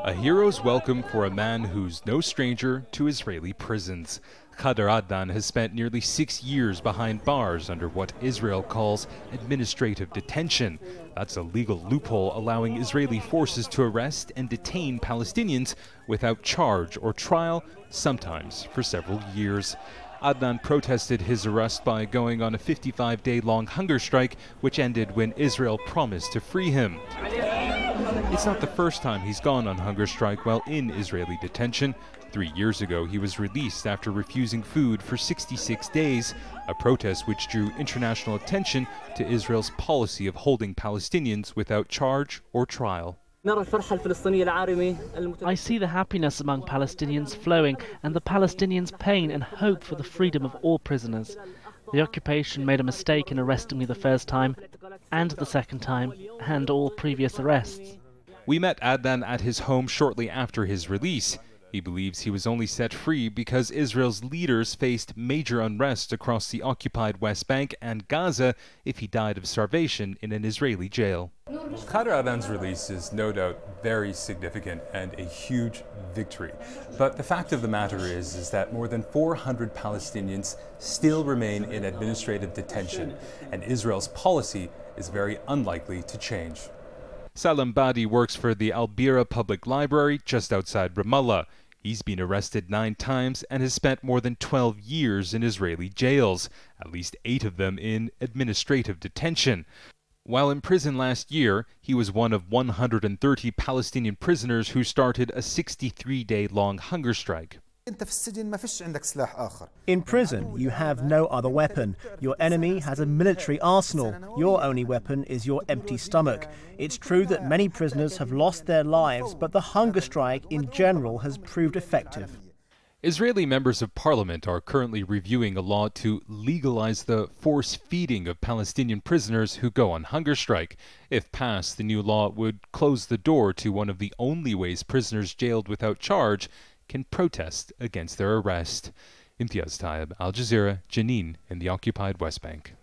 A hero's welcome for a man who's no stranger to Israeli prisons. Khader Adnan has spent nearly 6 years behind bars under what Israel calls administrative detention. That's a legal loophole allowing Israeli forces to arrest and detain Palestinians without charge or trial, sometimes for several years. Adnan protested his arrest by going on a 55-day-long hunger strike, which ended when Israel promised to free him. It's not the first time he's gone on hunger strike while in Israeli detention. 3 years ago, he was released after refusing food for 66 days, a protest which drew international attention to Israel's policy of holding Palestinians without charge or trial. I see the happiness among Palestinians flowing and the Palestinians' pain and hope for the freedom of all prisoners. The occupation made a mistake in arresting me the first time and the second time and all previous arrests. We met Adnan at his home shortly after his release. He believes he was only set free because Israel's leaders faced major unrest across the occupied West Bank and Gaza if he died of starvation in an Israeli jail. Khader Adnan's release is no doubt very significant and a huge victory. But the fact of the matter is that more than 400 Palestinians still remain in administrative detention, and Israel's policy is very unlikely to change. Salam Badi works for the Al-Bira Public Library just outside Ramallah. He's been arrested 9 times and has spent more than 12 years in Israeli jails, at least 8 of them in administrative detention. While in prison last year, he was one of 130 Palestinian prisoners who started a 63-day-long hunger strike. In prison, you have no other weapon. Your enemy has a military arsenal. Your only weapon is your empty stomach. It's true that many prisoners have lost their lives, but the hunger strike in general has proved effective. Israeli members of parliament are currently reviewing a law to legalize the force feeding of Palestinian prisoners who go on hunger strike. If passed, the new law would close the door to one of the only ways prisoners jailed without charge can protest against their arrest. Imtiaz Taib, Al Jazeera, Jenin in the occupied West Bank.